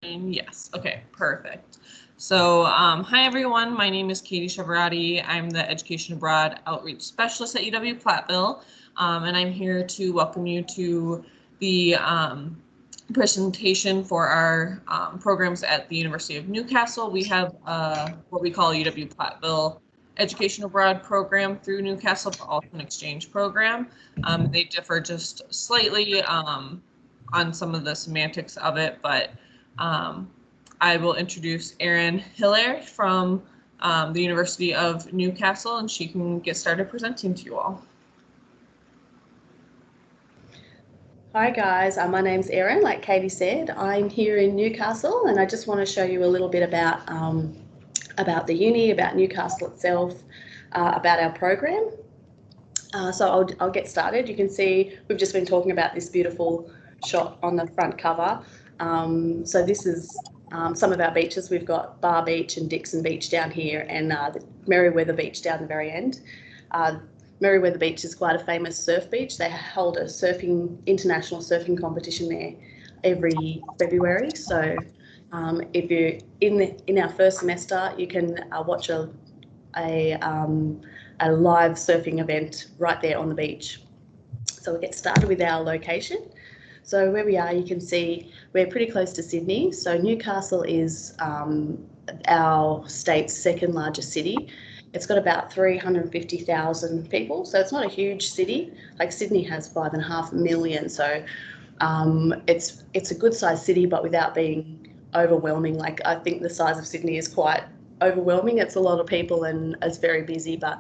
Yes. Okay, perfect. So, hi everyone. My name is Katie Cheverati. I'm the Education Abroad Outreach Specialist at UW-Platteville, and I'm here to welcome you to the presentation for our programs at the University of Newcastle. We have what we call UW-Platteville Education Abroad program through Newcastle, but also an exchange program. They differ just slightly on some of the semantics of it, but I will introduce Erin Hiller from the University of Newcastle, and she can get started presenting to you all. Hi guys, my name's Erin. Like Katie said, I'm here in Newcastle, and I just want to show you a little bit about the uni, about Newcastle itself, about our program. So I'll get started. You can see we've just been talking about this beautiful shot on the front cover. So this is some of our beaches. We've got Bar Beach and Dixon Beach down here, and Merriweather Beach down the very end. Merriweather Beach is quite a famous surf beach. They hold a international surfing competition there every February. So if you're in our first semester, you can watch a live surfing event right there on the beach. So we'll get started with our location. So where we are, you can see we're pretty close to Sydney. So Newcastle is our state's second largest city. It's got about 350,000 people, so it's not a huge city. Like Sydney has 5.5 million, so it's a good sized city, but without being overwhelming. Like I think the size of Sydney is quite overwhelming. It's a lot of people and it's very busy, but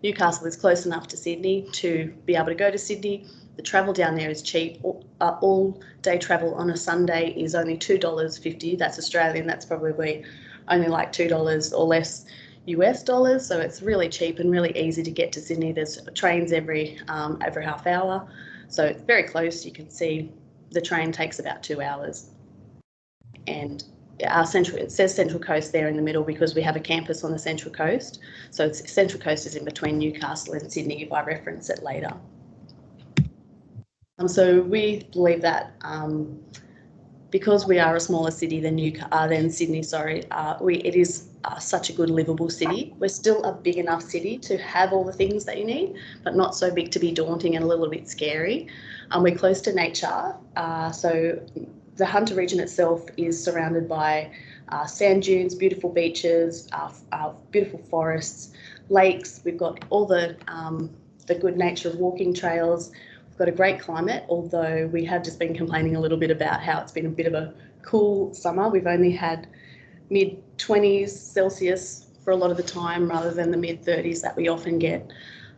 Newcastle is close enough to Sydney to be able to go to Sydney. The travel down there is cheap. All day travel on a Sunday is only $2.50. That's Australian. That's probably only like $2 or less US dollars. So it's really cheap and really easy to get to Sydney. There's trains every half hour. So it's very close. You can see the train takes about 2 hours. And it says Central Coast there in the middle because we have a campus on the Central Coast. So Central Coast is in between Newcastle and Sydney if I reference it later. So we believe that because we are a smaller city than Sydney, it is such a good livable city. We're still a big enough city to have all the things that you need, but not so big to be daunting and a little bit scary. We're close to nature, so the Hunter region itself is surrounded by sand dunes, beautiful beaches, beautiful forests, lakes. We've got all the good nature of walking trails. Got a great climate, although we have just been complaining a little bit about how it's been a bit of a cool summer. We've only had mid-20s Celsius for a lot of the time rather than the mid-30s that we often get.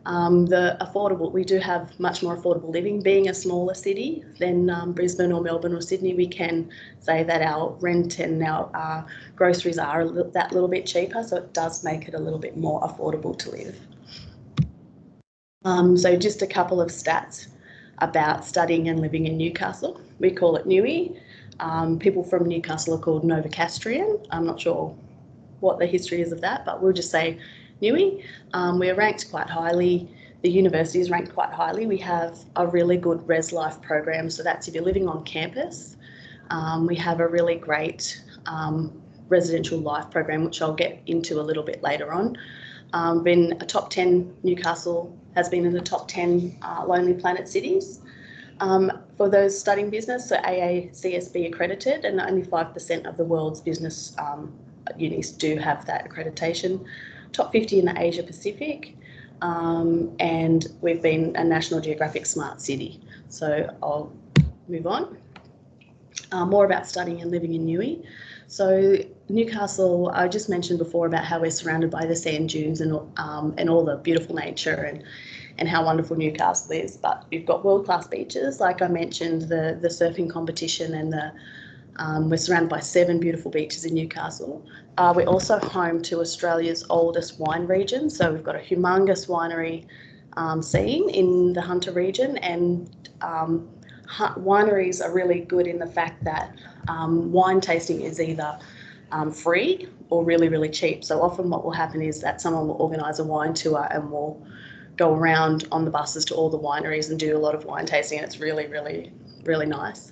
We do have much more affordable living. Being a smaller city than Brisbane or Melbourne or Sydney, we can say that our rent and our groceries are that little bit cheaper, so it does make it a little bit more affordable to live. So just a couple of stats about studying and living in Newcastle. We call it Newy. People from Newcastle are called Novocastrian. I'm not sure what the history is of that, but we'll just say Newy. We're ranked quite highly. The university is ranked quite highly. We have a really good Res Life program, so that's if you're living on campus. We have a really great residential life program, which I'll get into a little bit later on. Been a top 10, Newcastle has been in the top 10 Lonely Planet cities. For those studying business, so AACSB accredited, and only 5% of the world's business unis do have that accreditation. Top 50 in the Asia Pacific, and we've been a National Geographic Smart City. So I'll move on. More about studying and living in Newy. So Newcastle, I just mentioned before about how we're surrounded by the sand dunes and all the beautiful nature and how wonderful Newcastle is. But we've got world-class beaches, like I mentioned, the surfing competition, and we're surrounded by 7 beautiful beaches in Newcastle. We're also home to Australia's oldest wine region. So we've got a humongous winery scene in the Hunter region, and wineries are really good in the fact that wine tasting is either free or really, really cheap. So often what will happen is that someone will organise a wine tour and will go around on the buses to all the wineries and do a lot of wine tasting, and it's really, really, really nice.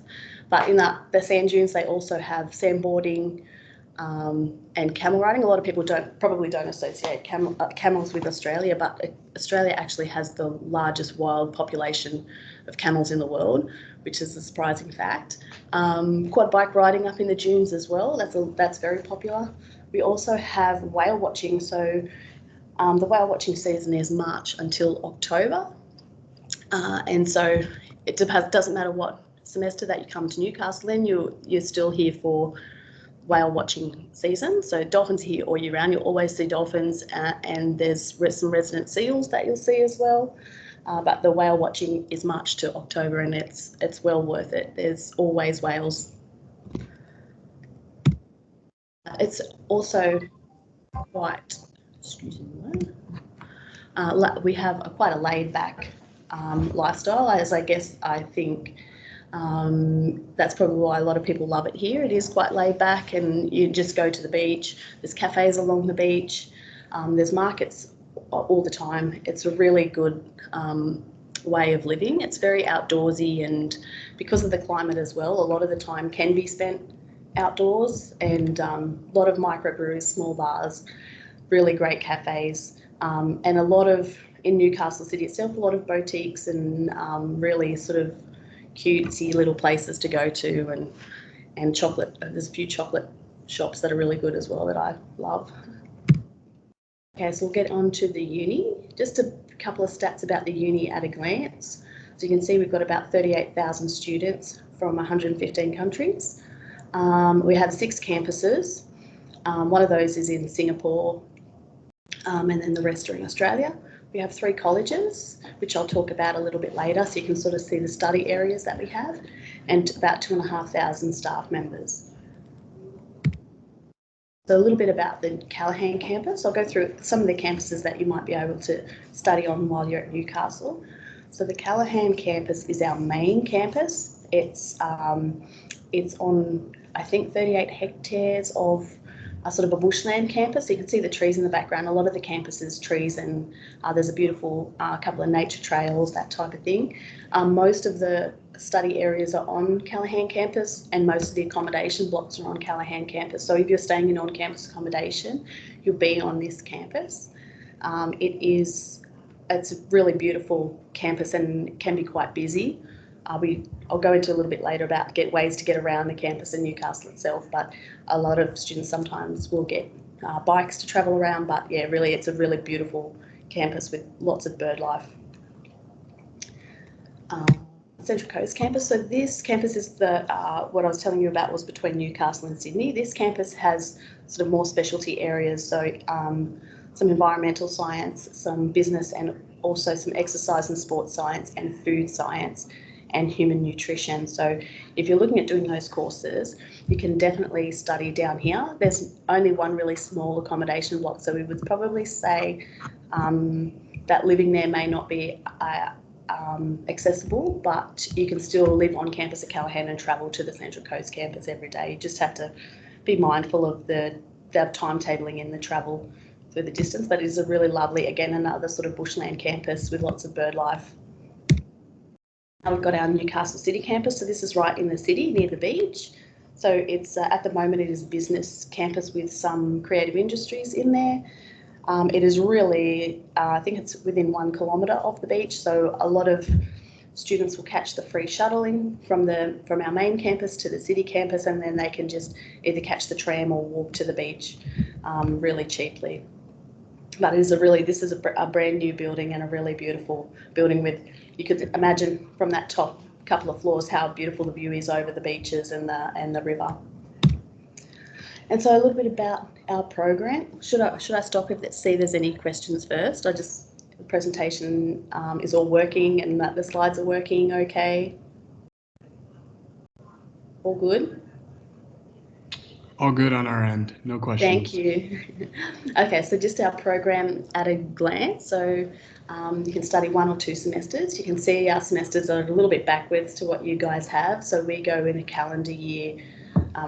But in the sand dunes, they also have sandboarding and camel riding. A lot of people probably don't associate camels with Australia, but Australia actually has the largest wild population of camels in the world, which is a surprising fact. Quad bike riding up in the dunes as well. That's very popular. We also have whale watching. So the whale watching season is March until October, and so it doesn't matter what semester that you come to Newcastle in, you're still here for whale watching season. So dolphins here all year round. You'll always see dolphins, and there's some resident seals that you'll see as well. But the whale watching is March to October, and it's well worth it. There's always whales. It's also quite, we have quite a laid back lifestyle, as I think that's probably why a lot of people love it here. It is quite laid back, and you just go to the beach. There's cafes along the beach. There's markets all the time. It's a really good way of living. It's very outdoorsy, and because of the climate as well, a lot of the time can be spent outdoors, and a lot of microbreweries, small bars, really great cafes, and a lot of, in Newcastle City itself, a lot of boutiques and really sort of cutesy little places to go to, and chocolate. There's a few chocolate shops that are really good as well that I love. Okay, so we'll get on to the uni. Just a couple of stats about the uni at a glance. So you can see we've got about 38,000 students from 115 countries. We have 6 campuses. One of those is in Singapore, and then the rest are in Australia. We have 3 colleges, which I'll talk about a little bit later, so you can sort of see the study areas that we have, and about 2,500 staff members. So a little bit about the Callaghan campus. I'll go through some of the campuses that you might be able to study on while you're at Newcastle. So the Callaghan campus is our main campus. It's on, I think, 38 hectares of a sort of a bushland campus. So you can see the trees in the background. A lot of the campus is trees, and there's a beautiful couple of nature trails, that type of thing. Most of the study areas are on Callaghan campus, and most of the accommodation blocks are on Callaghan campus. So if you're staying in on-campus accommodation, you'll be on this campus. It's a really beautiful campus and can be quite busy. I'll go into a little bit later about ways to get around the campus in Newcastle itself, but a lot of students sometimes will get bikes to travel around, but yeah, really it's a really beautiful campus with lots of bird life. Central Coast campus. So this campus is what I was telling you about was between Newcastle and Sydney. This campus has sort of more specialty areas, so some environmental science, some business, and also some exercise and sports science and food science and human nutrition. So if you're looking at doing those courses, you can definitely study down here. There's only one really small accommodation block, so we would probably say that living there may not be accessible, but you can still live on campus at Callaghan and travel to the Central Coast campus every day. You just have to be mindful of the timetabling in the travel through the distance, but it is a really lovely, again, another sort of bushland campus with lots of bird life. We've got our Newcastle City campus, so this is right in the city near the beach. So it's at the moment it is a business campus with some creative industries in there. It is really, I think it's within 1 kilometre of the beach, so a lot of students will catch the free shuttling from our main campus to the city campus, and then they can just either catch the tram or walk to the beach really cheaply. But this is a brand new building and a really beautiful building with, you could imagine from that top couple of floors how beautiful the view is over the beaches and the river. And so a little bit about our program. Should I stop if see there's any questions first? The presentation is all working and that the slides are working okay? All good? All good on our end, no questions. Thank you. Okay, so just our program at a glance. So you can study 1 or 2 semesters. You can see our semesters are a little bit backwards to what you guys have. So we go in a calendar year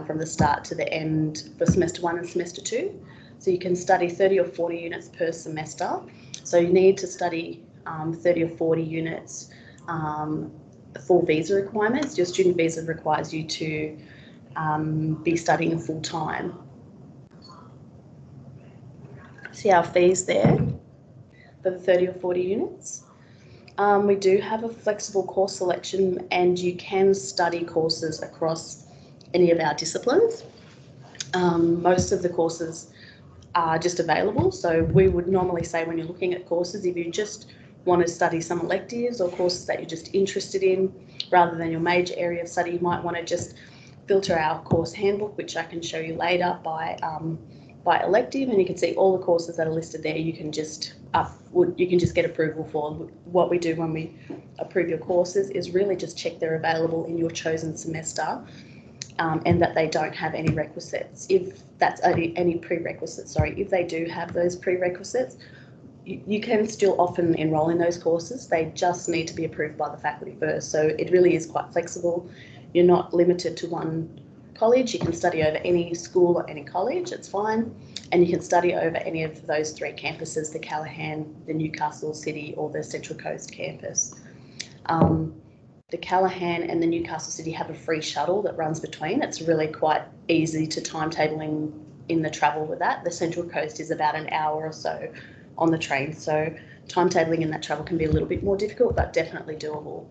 from the start to the end for semester 1 and semester 2. So you can study 30 or 40 units per semester. So you need to study 30 or 40 units full visa requirements. Your student visa requires you to be studying full time. See our fees there for the 30 or 40 units. We do have a flexible course selection, and you can study courses across any of our disciplines. Most of the courses are just available. So we would normally say when you're looking at courses, if you just want to study some electives or courses that you're just interested in, rather than your major area of study, you might want to just filter our course handbook, which I can show you later, by elective, and you can see all the courses that are listed there. You can just get approval for. What we do when we approve your courses is really just check they're available in your chosen semester, and that they don't have any requisites. If that's any prerequisites, if they do have those prerequisites, you can still often enrol in those courses. They just need to be approved by the faculty first. So it really is quite flexible. You're not limited to one college. You can study over any school or any college, it's fine. And you can study over any of those 3 campuses, the Callaghan, the Newcastle City, or the Central Coast campus. The Callaghan and the Newcastle City have a free shuttle that runs between. It's really quite easy to timetable in the travel with that. The Central Coast is about an hour or so on the train, so timetabling in that travel can be a little bit more difficult, but definitely doable.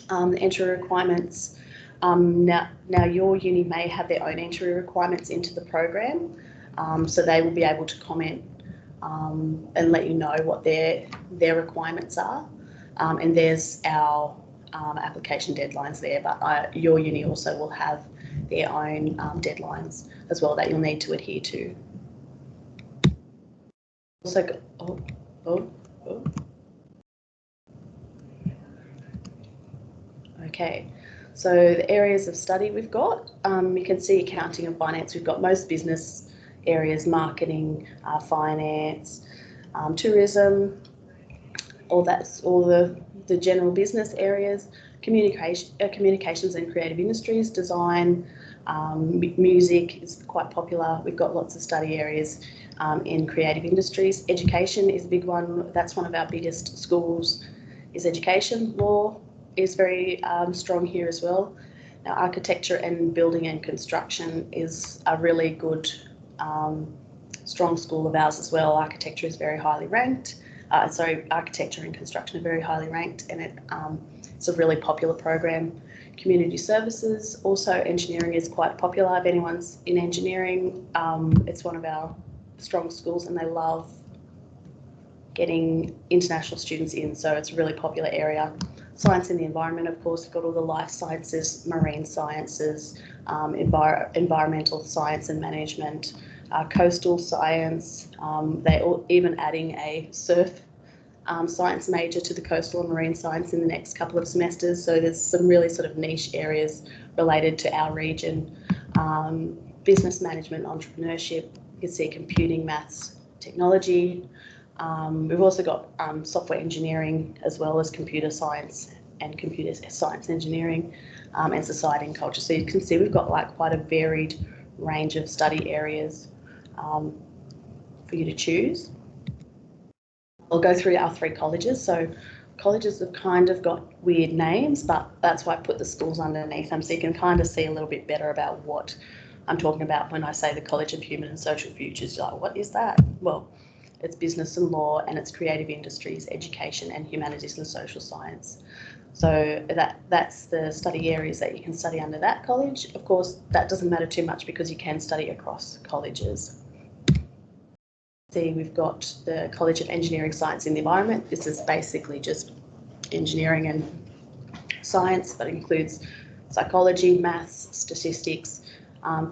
The entry requirements, now your uni may have their own entry requirements into the program, so they will be able to comment and let you know what their requirements are, and there's our application deadlines there, but your uni also will have their own deadlines as well that you'll need to adhere to. Also, Okay, so the areas of study we've got, you can see accounting and finance. We've got most business areas, marketing, finance, tourism, all the general business areas, communications and creative industries, design, music is quite popular. We've got lots of study areas in creative industries. Education is a big one. That's one of our biggest schools, is education. Law is very strong here as well. Now, architecture and building and construction is a really good, strong school of ours as well. Architecture is very highly ranked. Architecture and construction are very highly ranked, and it's a really popular program. Community services, also engineering is quite popular. If anyone's in engineering, it's one of our strong schools, and they love getting international students in, so it's a really popular area. Science and the environment, of course, we've got all the life sciences, marine sciences, environmental science and management, coastal science. They're all even adding a surf science major to the coastal and marine science in the next couple of semesters. So there's some really sort of niche areas related to our region. Business management, entrepreneurship, you can see computing, maths, technology. We've also got software engineering, as well as computer science and computer science engineering, and society and culture. So you can see we've got quite a varied range of study areas for you to choose. I'll go through our 3 colleges. So colleges have kind of got weird names, but that's why I put the schools underneath them, so you can kind of see a little bit better about what I'm talking about when I say the College of Human and Social Futures. You're like, what is that? Well, it's business and law, and it's creative industries, education, and humanities and social science. So that's the study areas that you can study under that college. Of course, that doesn't matter too much because you can study across colleges. See, we've got the College of Engineering, Science and the Environment. This is basically just engineering and science, but includes psychology, maths, statistics,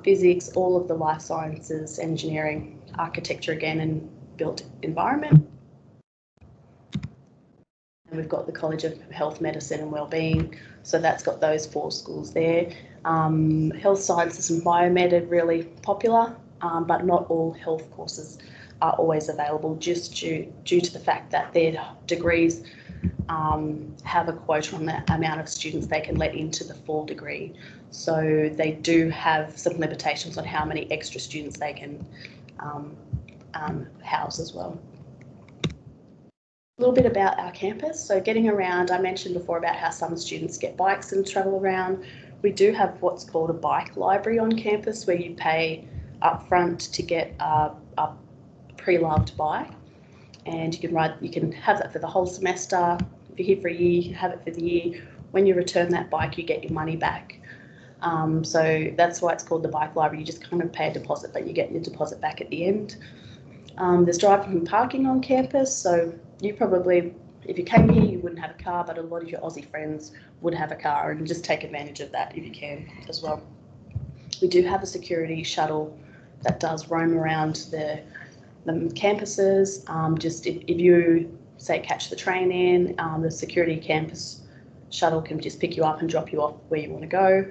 physics, all of the life sciences, engineering, architecture again, and built environment. And we've got the College of Health, Medicine and Wellbeing. So that's got those 4 schools there. Health sciences and biomed are really popular, but not all health courses are always available, just due to the fact that their degrees have a quota on the amount of students they can let into the full degree. So they do have some limitations on how many extra students they can house as well. little bit about our campus. So getting around, I mentioned before about how some students get bikes and travel around. We do have what's called a bike library on campus where you pay upfront to get a pre-loved bike, and you can have that for the whole semester. If you're here for a year, you can have it for the year. When you return that bike, you get your money back. So that's why it's called the bike library. You just kind of pay a deposit, but you get your deposit back at the end. There's driving and parking on campus. So you probably, if you came here, you wouldn't have a car, but a lot of your Aussie friends would have a car, and just take advantage of that if you can as well. We do have a security shuttle that does roam around the campuses. Just if you say catch the train in, the security campus shuttle can just pick you up and drop you off where you want to go.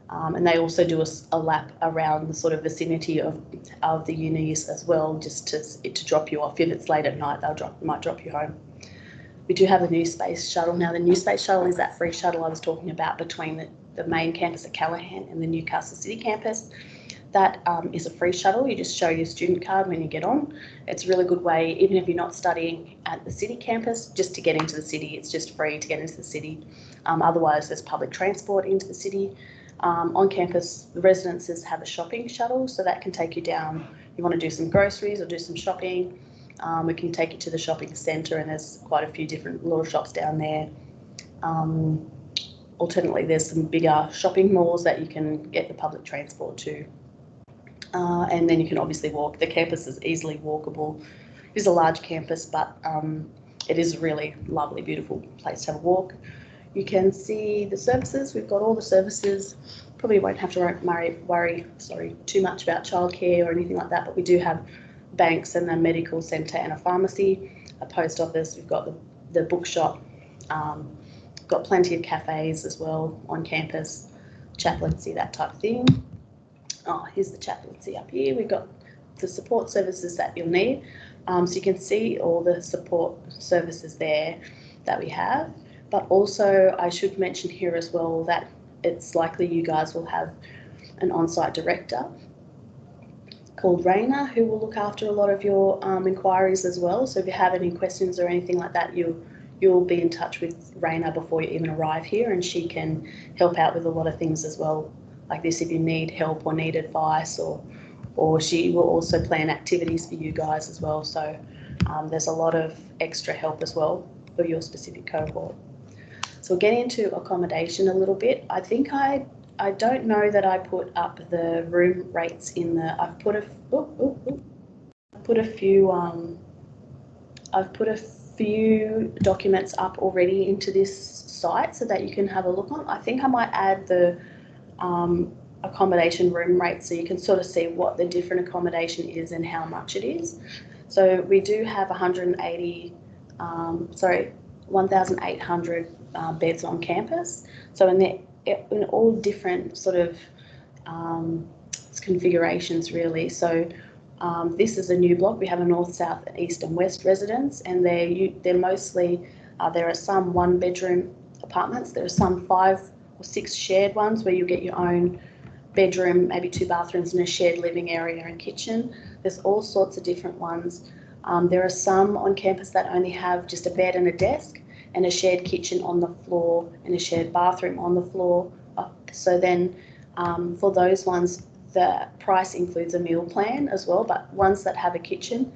And they also do a lap around the sort of vicinity of the unis as well, just to drop you off. If it's late at night, might drop you home. We do have a new space shuttle. Now, the new space shuttle is that free shuttle I was talking about between the main campus at Callaghan and the Newcastle City campus. That is a free shuttle. You just show your student card when you get on. It's a really good way, even if you're not studying at the city campus, just to get into the city. It's just free to get into the city. Otherwise, there's public transport into the city. On campus, the residences have a shopping shuttle, so that can take you down. You want to do some groceries or do some shopping. We can take you to the shopping centre, and there's quite a few different little shops down there. Alternately, there's some bigger shopping malls that you can get the public transport to. And then you can obviously walk. The campus is easily walkable. It is a large campus, but it is a really lovely, beautiful place to have a walk. You can see the services. We've got all the services. Probably won't have to worry too much about childcare or anything like that, but we do have banks and a medical centre and a pharmacy, a post office. We've got the bookshop. Got plenty of cafes as well on campus, chaplaincy, that type of thing. Oh, here's the chaplaincy up here. We've got the support services that you'll need. So you can see all the support services there that we have. But also I should mention here as well that it's likely you guys will have an on-site director called Raina, who will look after a lot of your inquiries as well. So if you have any questions or anything like that, you'll be in touch with Raina before you even arrive here, and she can help out with a lot of things as well, like this, if you need help or need advice, or she will also plan activities for you guys as well. So there's a lot of extra help as well for your specific cohort. So we'll get into accommodation a little bit. I think I don't know that I put up the room rates in the. I've put a few documents up already into this site so that you can have a look on. I think I might add the accommodation room rates so you can sort of see what the different accommodation is and how much it is. So we do have 1,800 beds on campus. So in all different sort of configurations really. So this is a new block. We have a north, south, east and west residence, and they're mostly, there are some 1-bedroom apartments. There are some 5 or 6 shared ones where you get your own bedroom, maybe 2 bathrooms and a shared living area and kitchen. There's all sorts of different ones. There are some on campus that only have just a bed and a desk and a shared kitchen on the floor and a shared bathroom on the floor. So then for those ones, the price includes a meal plan as well, but ones that have a kitchen,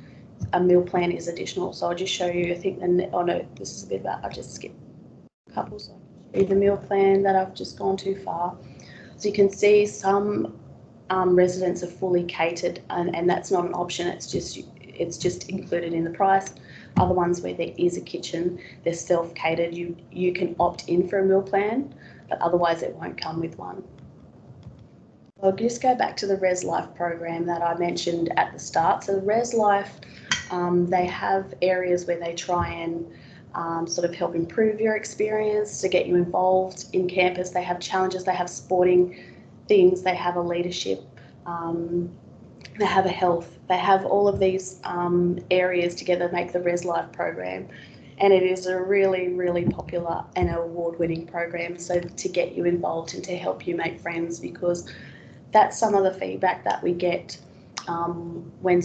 a meal plan is additional. So I'll just show you, I think, this is a bit about, I've just skipped a couple, so I'll show you the meal plan that I've just gone too far. So you can see some residents are fully catered, and that's not an option, it's just included in the price. Other ones where there is a kitchen, they're self-catered. You can opt in for a meal plan, but otherwise it won't come with one. I'll just go back to the Res Life program that I mentioned at the start. So the Res Life, they have areas where they try and sort of help improve your experience, to get you involved in campus. They have challenges, they have sporting things, they have a leadership, they have a health, they have all of these areas together to make the Res Life program. And it is a really, really popular and award-winning program, so to get you involved and to help you make friends, because that's some of the feedback that we get when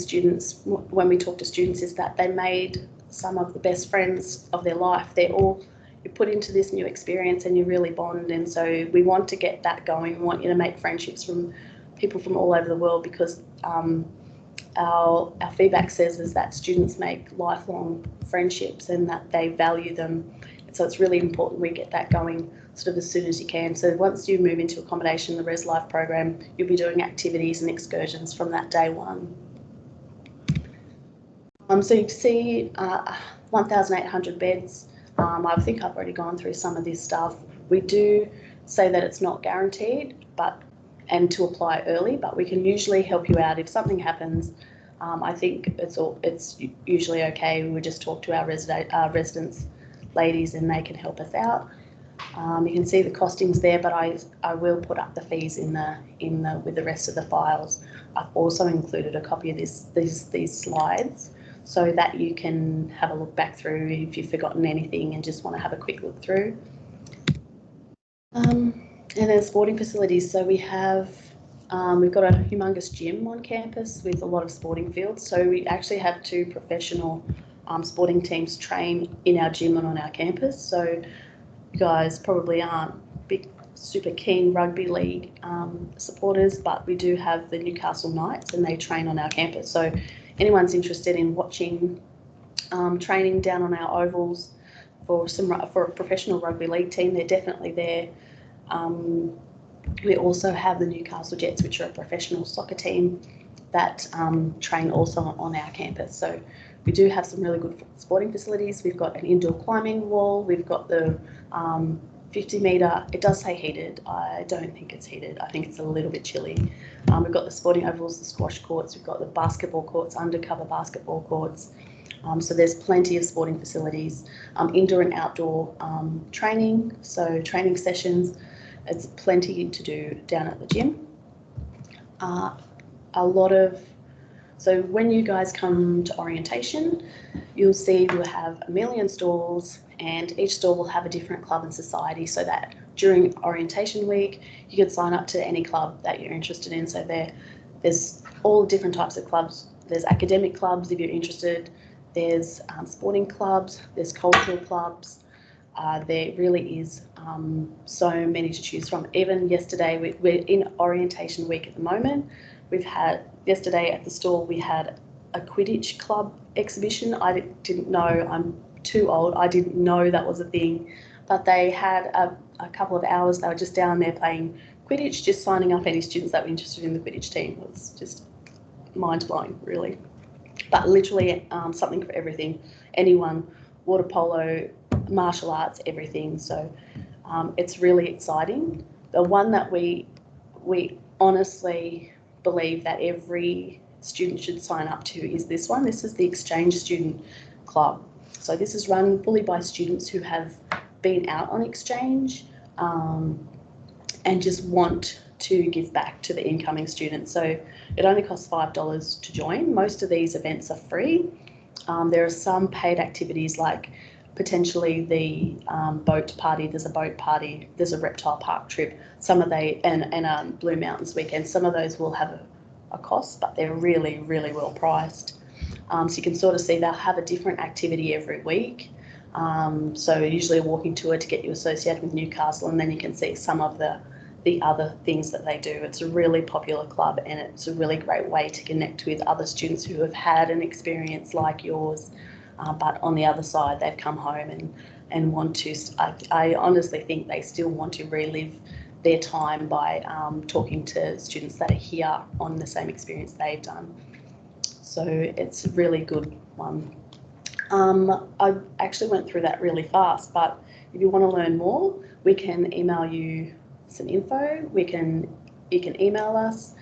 we talk to students, is that they made some of the best friends of their life. They're all you put into this new experience and you really bond. And so we want to get that going. We want you to make friendships from people from all over the world, because our feedback says is that students make lifelong friendships and that they value them. So it's really important we get that going sort of as soon as you can. So once you move into accommodation, the Res Life program, you'll be doing activities and excursions from that day one. So you can see 1,800 beds. I think I've already gone through some of this stuff. We do say that it's not guaranteed, and to apply early, but we can usually help you out if something happens. I think it's usually okay. We just talk to our residents ladies and they can help us out. You can see the costings there, but I will put up the fees in the with the rest of the files. I've also included a copy of these slides so that you can have a look back through if you've forgotten anything and just want to have a quick look through. And then sporting facilities. So we've got a humongous gym on campus with a lot of sporting fields. So we actually have 2 professional sporting teams train in our gym and on our campus. So you guys probably aren't super keen rugby league supporters, but we do have the Newcastle Knights and they train on our campus. So anyone's interested in watching training down on our ovals for a professional rugby league team, they're definitely there. We also have the Newcastle Jets, which are a professional soccer team that train also on our campus. So we do have some really good sporting facilities. We've got an indoor climbing wall. We've got the 50-metre, it does say heated. I don't think it's heated. I think it's a little bit chilly. We've got the sporting ovals, the squash courts. We've got the basketball courts, undercover basketball courts. So there's plenty of sporting facilities, indoor and outdoor training. So training sessions, it's plenty to do down at the gym. So when you guys come to orientation, you'll see we'll have 1 million stalls and each stall will have a different club and society, so that during orientation week, you can sign up to any club that you're interested in. So there's all different types of clubs. There's academic clubs if you're interested. There's sporting clubs, there's cultural clubs. There really is so many to choose from. Even yesterday, we're in orientation week at the moment. Yesterday at the stall, we had a Quidditch club exhibition. I didn't know, I'm too old, I didn't know that was a thing. But they had a couple of hours, they were just down there playing Quidditch, just signing up any students that were interested in the Quidditch team. It was just mind-blowing, really. But literally something for everything. Anyone, water polo, martial arts, everything. So it's really exciting. The one that we honestly believe that every student should sign up to is this one. This is the Exchange Student Club. So this is run fully by students who have been out on exchange and just want to give back to the incoming students. So it only costs $5 to join. Most of these events are free. There are some paid activities like potentially the boat party. There's a boat party. There's a reptile park trip. And Blue Mountains weekend. Some of those will have a cost, but they're really, really well priced. So you can sort of see they'll have a different activity every week. So usually a walking tour to get you associated with Newcastle, and then you can see some of the other things that they do. It's a really popular club and it's a really great way to connect with other students who have had an experience like yours, but on the other side they've come home and want to, I honestly think they still want to relive their time by talking to students that are here on the same experience they've done. So it's a really good one. I actually went through that really fast, but if you want to learn more, we can email you some info. You can email us.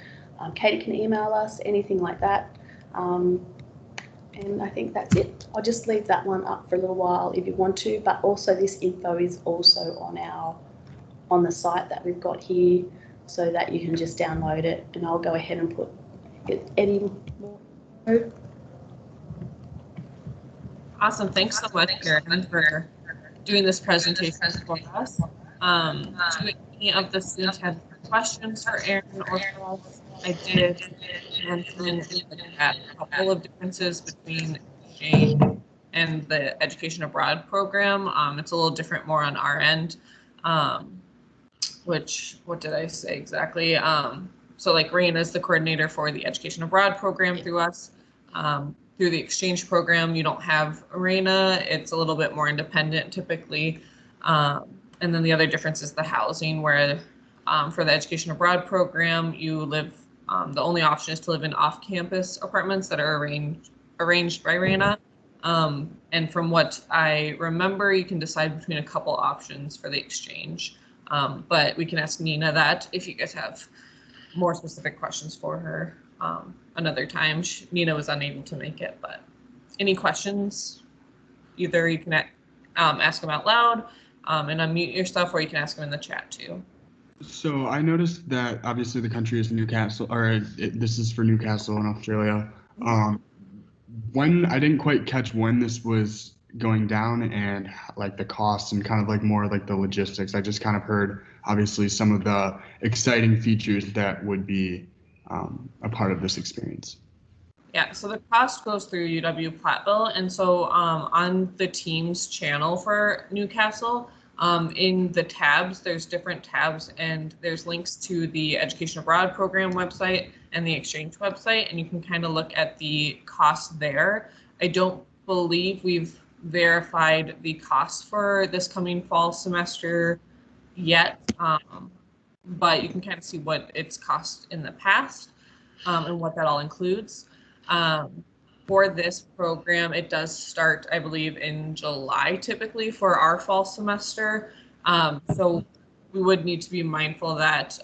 Katie can email us, anything like that. And I think that's it. I'll just leave that one up for a little while if you want to, but also this info is also on the site that we've got here, so that you can just download it, and I'll go ahead and put any more. Awesome. Thanks so much, Erin, for doing this presentation for us. Do any of the students have questions for Erin or for us? I did mention in the chat a couple of differences between exchange and the education abroad program. It's a little different more on our end, what did I say exactly? So like Raina is the coordinator for the education abroad program through us. Through the exchange program, you don't have Raina. It's a little bit more independent typically. And then the other difference is the housing, where for the education abroad program, you live, the only option is to live in off-campus apartments that are arranged by Raina. And from what I remember, you can decide between a couple options for the exchange. But we can ask Nina that if you guys have more specific questions for her another time. Nina was unable to make it, but any questions? Either you can ask them out loud and unmute yourself, or you can ask them in the chat too. So I noticed that obviously the country is Newcastle, or this is for Newcastle in Australia. When I didn't quite catch when this was going down and like the costs and kind of like more like the logistics. I just kind of heard obviously some of the exciting features that would be a part of this experience. Yeah, so the cost goes through UW Platteville, and so on the Teams channel for Newcastle, in the tabs, there's different tabs, and there's links to the Education Abroad program website and the exchange website, and you can kind of look at the costs there. I don't believe we've verified the cost for this coming fall semester yet, but you can kind of see what it's cost in the past and what that all includes. For this program, it does start, I believe, in July typically for our fall semester. So we would need to be mindful that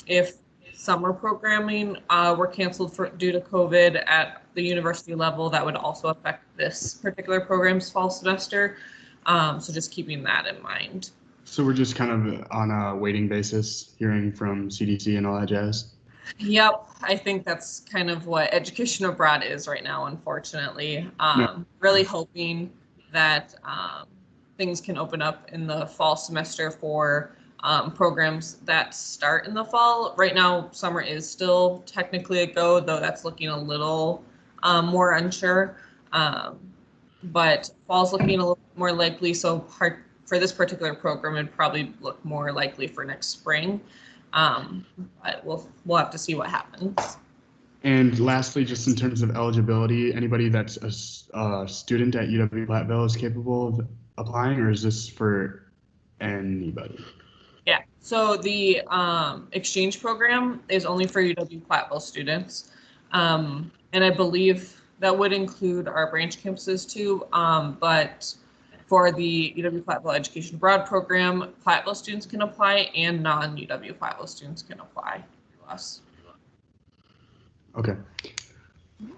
if summer programming were canceled due to COVID at the university level, that would also affect this particular program's fall semester. So just keeping that in mind. So we're just kind of on a waiting basis, hearing from CDC and all that jazz. Yep, I think that's kind of what education abroad is right now, unfortunately. No. Really hoping that things can open up in the fall semester for programs that start in the fall. Right now, summer is still technically a go, though that's looking a little more unsure. But fall's looking a little more likely, so for this particular program, it'd probably look more likely for next spring. But we'll have to see what happens. And lastly, just in terms of eligibility, anybody that's a student at UW Platteville is capable of applying, or is this for anybody? Yeah, so the exchange program is only for UW Platteville students. And I believe that would include our branch campuses too. But for the UW Platteville Education Abroad program, Platteville students can apply and non-UW Platteville students can apply to us. Okay.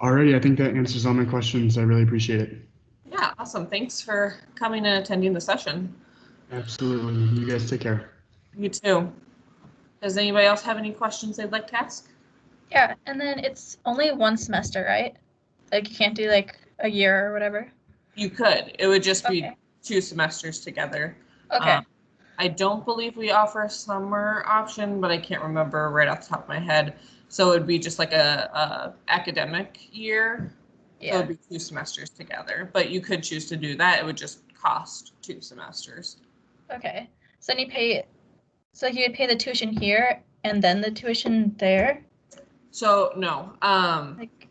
Alrighty, I think that answers all my questions. I really appreciate it. Yeah, awesome. Thanks for coming and attending the session. Absolutely. You guys take care. You too. Does anybody else have any questions they'd like to ask? Yeah, and then it's only one semester, right? Like you can't do like a year or whatever? You could. It would just be Okay. 2 semesters together. Okay. I don't believe we offer a summer option, but I can't remember right off the top of my head. So it would be just like a academic year. So it Yeah. would be 2 semesters together, but you could choose to do that. It would just cost 2 semesters. Okay. So then so you would pay the tuition here and then the tuition there? So no, Like,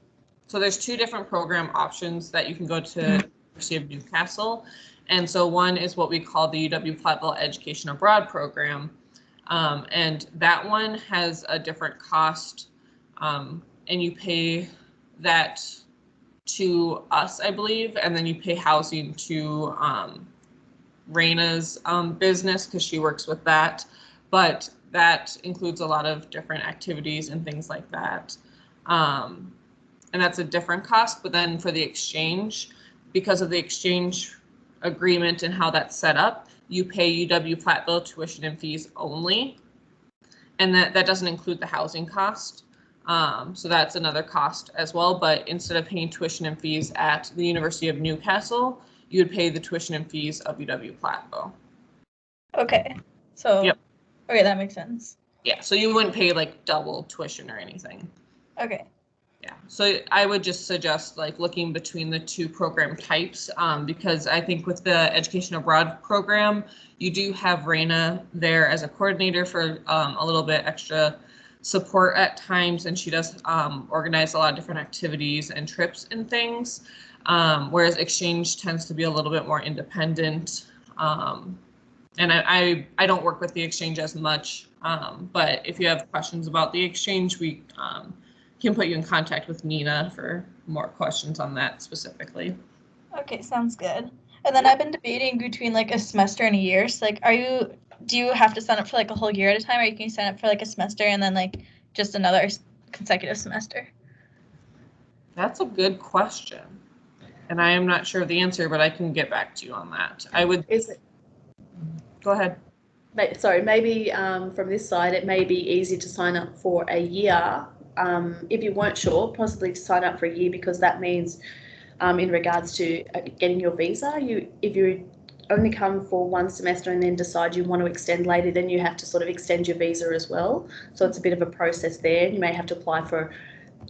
so there's 2 different program options that you can go to the University of Newcastle. And so one is what we call the UW Platteville Education Abroad program. And that one has a different cost, and you pay that to us, I believe, and then you pay housing to Raina's business because she works with that. But that includes a lot of different activities and things like that. And that's a different cost. But then for the exchange, because of the exchange agreement and how that's set up, you pay UW Platteville tuition and fees only. And that doesn't include the housing cost. So that's another cost as well. But instead of paying tuition and fees at the University of Newcastle, you would pay the tuition and fees of UW Platteville. okay. So, Yep. Okay, that makes sense. Yeah, so you wouldn't pay like double tuition or anything. Okay. Yeah, so I would just suggest like looking between the two program types, because I think with the Education Abroad program, you do have Raina there as a coordinator for a little bit extra support at times, and she does organize a lot of different activities and trips and things, whereas exchange tends to be a little bit more independent. And I don't work with the exchange as much, but if you have questions about the exchange, we can put you in contact with Nina for more questions on that specifically. Okay, sounds good. And then I've been debating between like a semester and a year. So like, do you have to sign up for like a whole year at a time, or you can sign up for like a semester and then like just another consecutive semester? That's a good question. And I am not sure of the answer, but I can get back to you on that. I would. Is it? Go ahead. Sorry, maybe from this side, it may be easy to sign up for a year. If you weren't sure, possibly to sign up for a year, because that means in regards to getting your visa, if you only come for one semester and then decide you want to extend later, then you have to sort of extend your visa as well. So it's a bit of a process there. You may have to apply for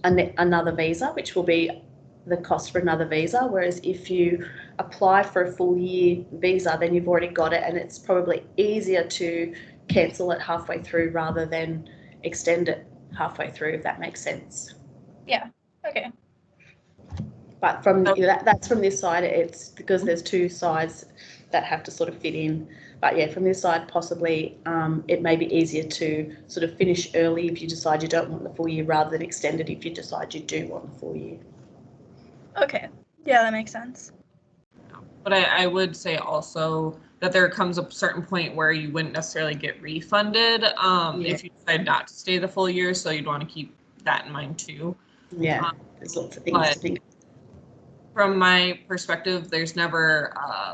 another visa, which will be the cost for another visa, whereas if you apply for a full year visa, then you've already got it, and it's probably easier to cancel it halfway through rather than extend it halfway through, if that makes sense. Yeah. Okay. But from that's from this side, it's because there's two sides that have to sort of fit in. But yeah, from this side, possibly it may be easier to sort of finish early if you decide you don't want the full year, rather than extend it if you decide you do want the full year. Okay. Yeah, that makes sense. But I would say also that there comes a certain point where you wouldn't necessarily get refunded if you decide not to stay the full year. So you'd want to keep that in mind too. Yeah, there's lots of things to think. From my perspective, there's never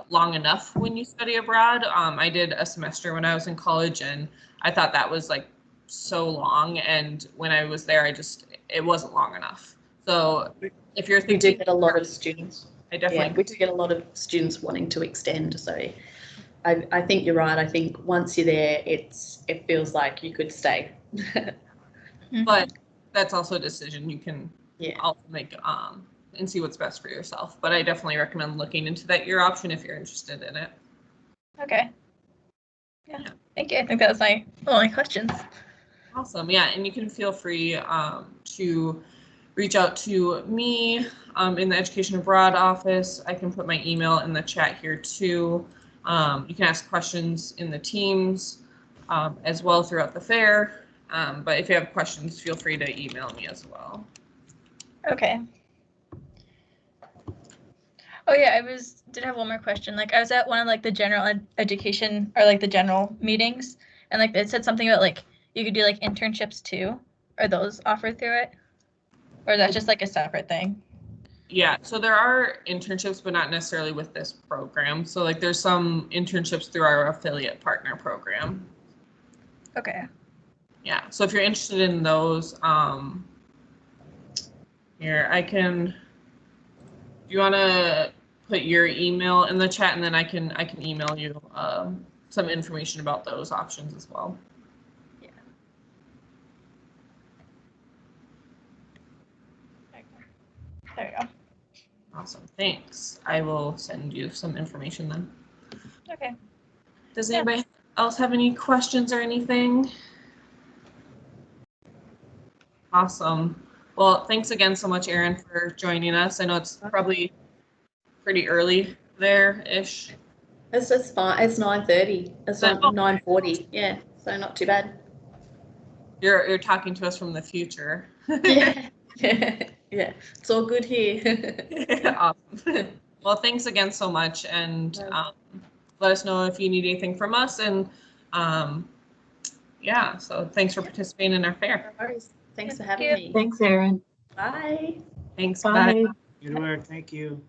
long enough when you study abroad. I did a semester when I was in college, and I thought that was like so long. And when I was there, it wasn't long enough. So if you're thinking, we do get a lot of students. We do get a lot of students wanting to extend. So I think you're right. I think once you're there, it feels like you could stay. But that's also a decision you can also make and see what's best for yourself. But I definitely recommend looking into that year option if you're interested in it. Okay. Yeah. Thank you. I think that was my only questions. Awesome. Yeah, and you can feel free to reach out to me in the Education Abroad office. I can put my email in the chat here too. You can ask questions in the teams as well throughout the fair. But if you have questions, feel free to email me as well. Okay. Oh yeah, did have one more question. Like I was at one of like the general education or like the general meetings, and like it said something about like you could do like internships too. Are those offered through it? Or is that just like a separate thing? Yeah, so there are internships, but not necessarily with this program. So like there's some internships through our affiliate partner program. Okay. Yeah, so if you're interested in those, here I can. Do you want to put your email in the chat, and then I can email you some information about those options as well. Yeah. There we go. Awesome, thanks. I will send you some information then. Okay. Does anybody else have any questions or anything? Awesome. Well, thanks again so much, Erin, for joining us. I know it's probably pretty early there-ish. It's fine. It's 9:30. It's 9:40. Yeah, so not too bad. You're talking to us from the future. Yeah. Yeah. It's all good here. Awesome. Well, thanks again so much, and let us know if you need anything from us. And yeah, so thanks for participating in our fair. No worries. Thanks for having me. Thanks, Erin. Bye. Thanks. Bye. Bye. Good work. Thank you.